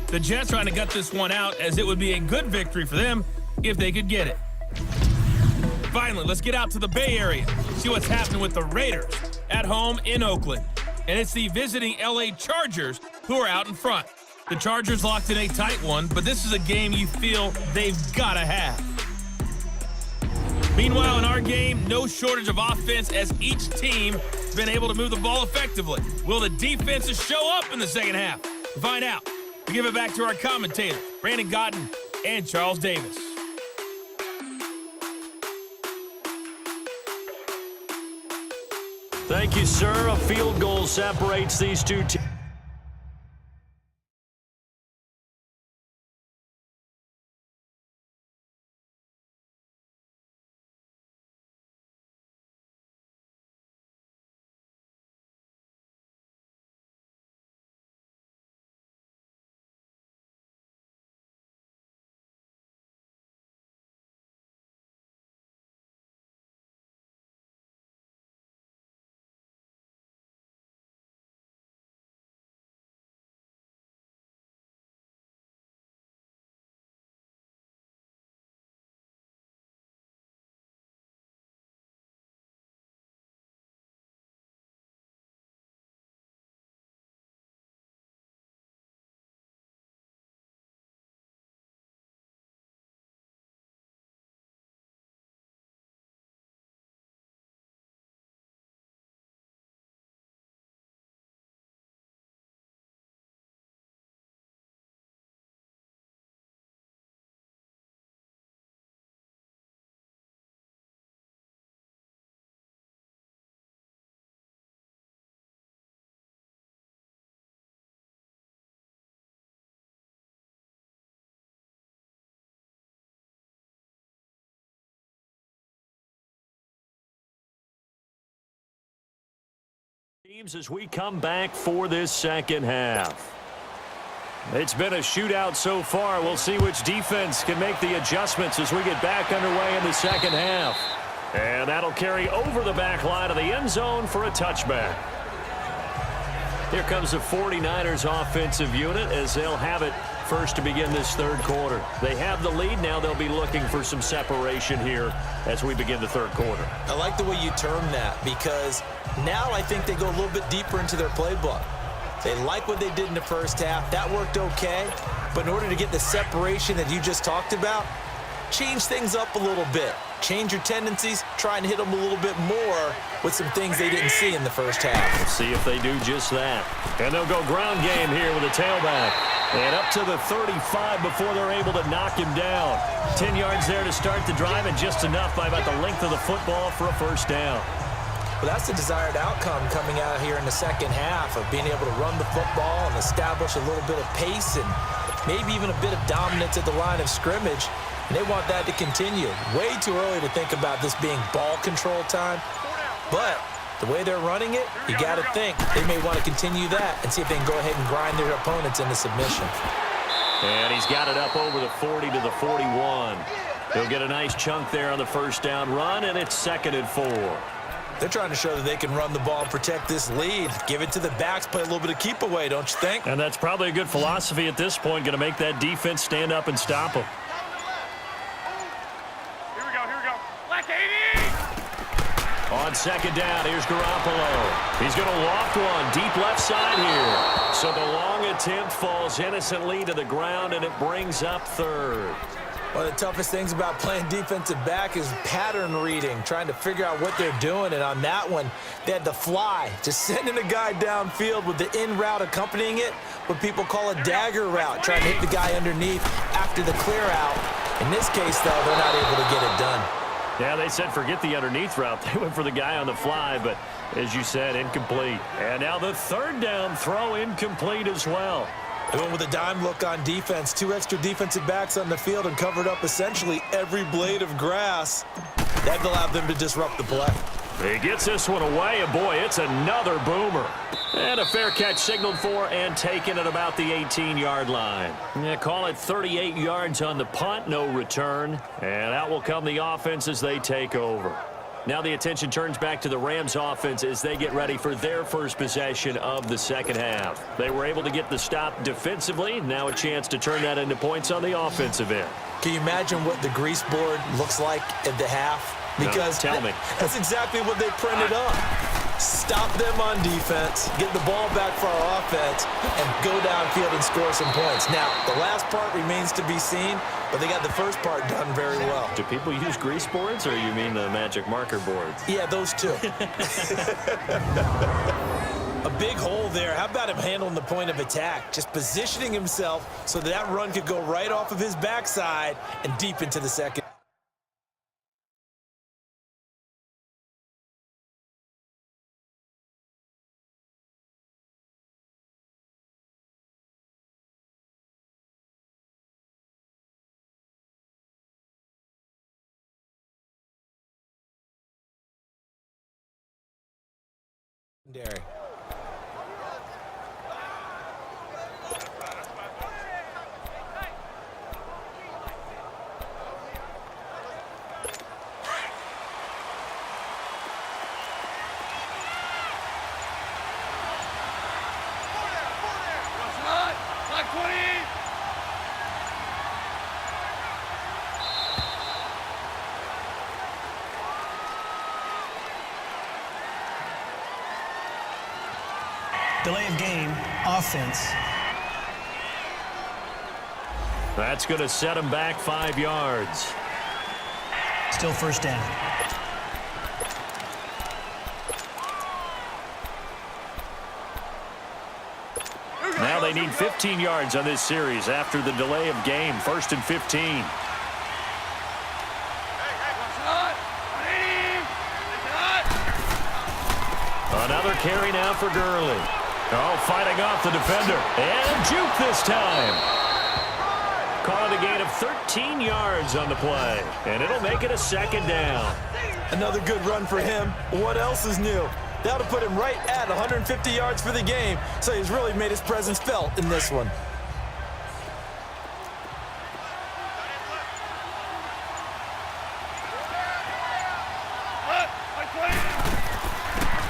The Jets trying to gut this one out, as it would be a good victory for them if they could get it. Finally, let's get out to the Bay Area, see what's happening with the Raiders at home in Oakland. And it's the visiting LA Chargers who are out in front. The Chargers locked in a tight one, but this is a game you feel they've got to have. Meanwhile, in our game, no shortage of offense as each team has been able to move the ball effectively. Will the defenses show up in the second half? To find out, we give it back to our commentators, Brandon Gotten and Charles Davis. Thank you, sir. A field goal separates these two teams. As we come back for this second half. It's been a shootout so far. We'll see which defense can make the adjustments as we get back underway in the second half. And that'll carry over the back line of the end zone for a touchback. Here comes the 49ers offensive unit as they'll have it first to begin this third quarter. They have the lead. Now they'll be looking for some separation here as we begin the third quarter. I like the way you term that, because now I think they go a little bit deeper into their playbook. They like what they did in the first half. That worked okay. But in order to get the separation that you just talked about, change things up a little bit. Change your tendencies. Try and hit them a little bit more with some things they didn't see in the first half. We'll see if they do just that. And they'll go ground game here with a tailback. And up to the 35 before they're able to knock him down. 10 yards there to start the drive, and just enough by about the length of the football for a first down. Well, that's the desired outcome coming out here in the second half, of being able to run the football and establish a little bit of pace and maybe even a bit of dominance at the line of scrimmage. And they want that to continue. Way too early to think about this being ball control time. But the way they're running it, you got to think they may want to continue that and see if they can go ahead and grind their opponents into submission. And he's got it up over the 40 to the 41. He'll get a nice chunk there on the first down run, and it's 2nd and 4. They're trying to show that they can run the ball and protect this lead. Give it to the backs, play a little bit of keep away, don't you think? And that's probably a good philosophy at this point, going to make that defense stand up and stop them. Here we go. Black 80! On second down, here's Garoppolo. He's going to loft one deep left side here. So the long attempt falls innocently to the ground, and it brings up 3rd. One of the toughest things about playing defensive back is pattern reading, trying to figure out what they're doing. And on that one, they had to fly, just sending a guy downfield with the in route accompanying it, what people call a dagger route, trying to hit the guy underneath after the clear out. In this case, though, they're not able to get it done. Yeah, they said forget the underneath route. They went for the guy on the fly, but as you said, incomplete. And now the 3rd down throw incomplete as well. They went with a dime look on defense. 2 extra defensive backs on the field and covered up essentially every blade of grass. That allowed them to disrupt the play. He gets this one away, and boy, it's another boomer. And a fair catch signaled for and taken at about the 18-yard line. Yeah, call it 38 yards on the punt, no return. And out will come the offense as they take over. Now the attention turns back to the Rams offense as they get ready for their first possession of the second half. They were able to get the stop defensively. Now a chance to turn that into points on the offensive end. Can you imagine what the grease board looks like at the half? Because no, tell me. That's exactly what they printed up. Stop them on defense, get the ball back for our offense, and go downfield and score some points. Now, the last part remains to be seen, but they got the first part done very well. Do people use grease boards, or you mean the magic marker boards? Yeah, those two. A big hole there. How about him handling the point of attack? Just positioning himself so that run could go right off of his backside and deep into the second. Derry. Like 20. Delay of game, offense. That's going to set him back 5 yards. Still first down. Now they need 15 yards on this series after the delay of game. 1st and 15. Another carry now for Gurley. Oh, fighting off the defender. And juke this time. Calling a gain of 13 yards on the play. And it'll make it a 2nd down. Another good run for him. What else is new? That'll put him right at 150 yards for the game. So he's really made his presence felt in this one.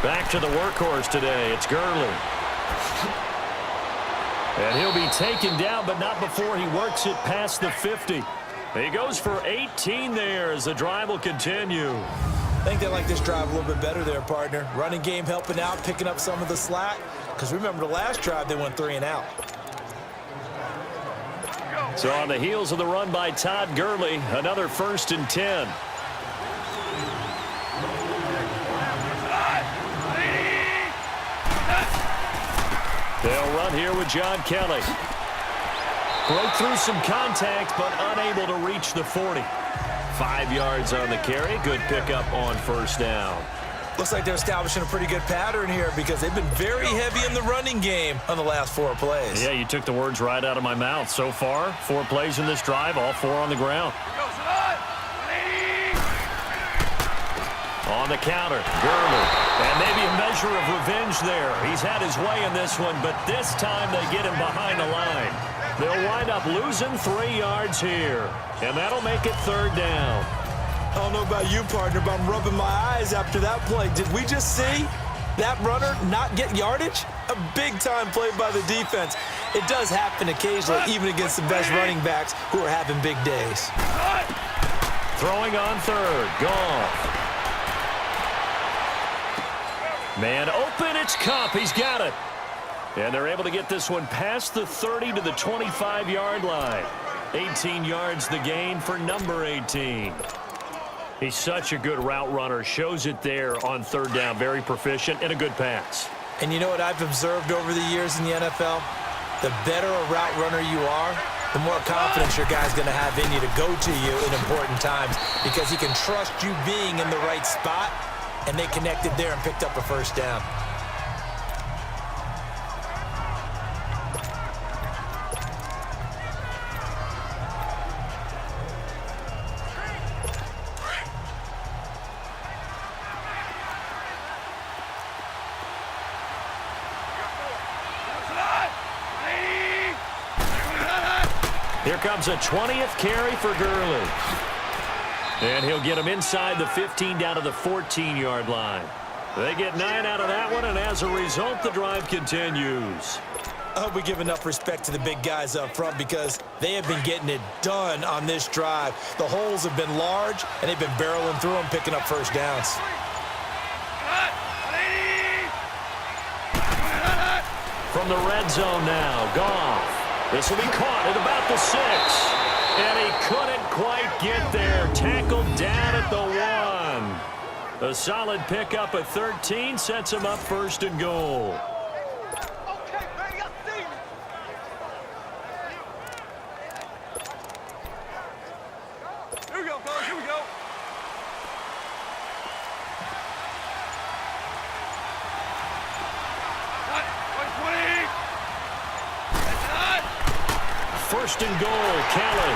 Back to the workhorse today. It's Gurley. And he'll be taken down, but not before he works it past the 50. He goes for 18 there as the drive will continue. I think they like this drive a little bit better there, partner. Running game helping out, picking up some of the slack. Because remember the last drive, they went 3 and out. So on the heels of the run by Todd Gurley, another 1st and 10. They'll run here with John Kelly. Broke through some contact, but unable to reach the 40. 5 yards on the carry. Good pickup on 1st down. Looks like they're establishing a pretty good pattern here because they've been very heavy in the running game on the last 4 plays. Yeah, you took the words right out of my mouth. So far, 4 plays in this drive, all 4 on the ground. On the counter, Gurley. And maybe a measure of revenge there. He's had his way in this one, but this time they get him behind the line. They'll wind up losing 3 yards here. And that'll make it 3rd down. I don't know about you, partner, but I'm rubbing my eyes after that play. Did we just see that runner not get yardage? A big-time play by the defense. It does happen occasionally, even against the best running backs who are having big days. Throwing on 3rd. Goff. Man open, it's Kupp. He's got it. And they're able to get this one past the 30 to the 25-yard line. 18 yards the gain for number 18. He's such a good route runner. Shows it there on 3rd down. Very proficient and a good pass. And you know what I've observed over the years in the NFL? The better a route runner you are, the more confidence your guy's going to have in you to go to you in important times because he can trust you being in the right spot. And they connected there and picked up a 1st down. Here comes a 20th carry for Gurley. And he'll get him inside the 15 down to the 14-yard line. They get 9 out of that one, and as a result, the drive continues. I hope we give enough respect to the big guys up front because they have been getting it done on this drive. The holes have been large, and they've been barreling through them, picking up first downs. From the red zone now, Goff. This will be caught at about the 6. And he couldn't quite get there. Tackled down at the 1. A solid pickup at 13 sets him up first and goal. Here we go, fellas. Here we go. First and goal, Kelly.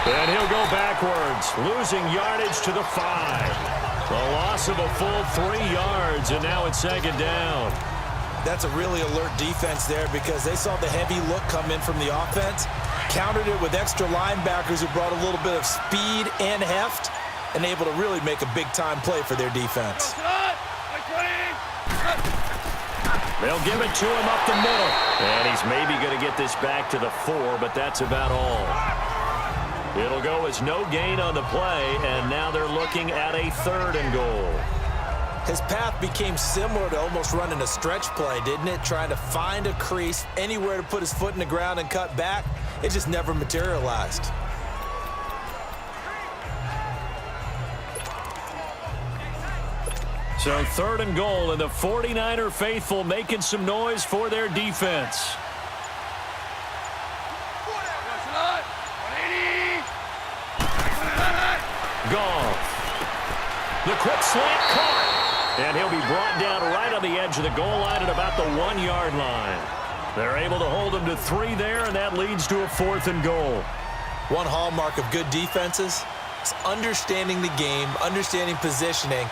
And he'll go backwards, losing yardage to the 5. The loss of a full 3 yards, and now it's second down. That's a really alert defense there because they saw the heavy look come in from the offense, countered it with extra linebackers who brought a little bit of speed and heft, and able to really make a big-time play for their defense. They'll give it to him up the middle. And he's maybe going to get this back to the 4, but that's about all. It'll go as no gain on the play, and now they're looking at a 3rd and goal. His path became similar to almost running a stretch play, didn't it? Trying to find a crease, anywhere to put his foot in the ground and cut back. It just never materialized. So 3rd and goal, and the 49er faithful making some noise for their defense. Goff. The quick slant caught. And he'll be brought down right on the edge of the goal line at about the 1-yard line. They're able to hold him to 3 there, and that leads to a 4th and goal. One hallmark of good defenses is understanding the game, understanding positioning,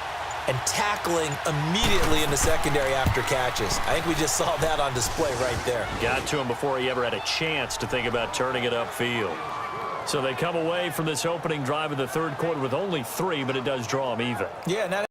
and tackling immediately in the secondary after catches. I think we just saw that on display right there. Got to him before he ever had a chance to think about turning it upfield. So they come away from this opening drive in the 3rd quarter with only 3, but it does draw them even. Yeah, and that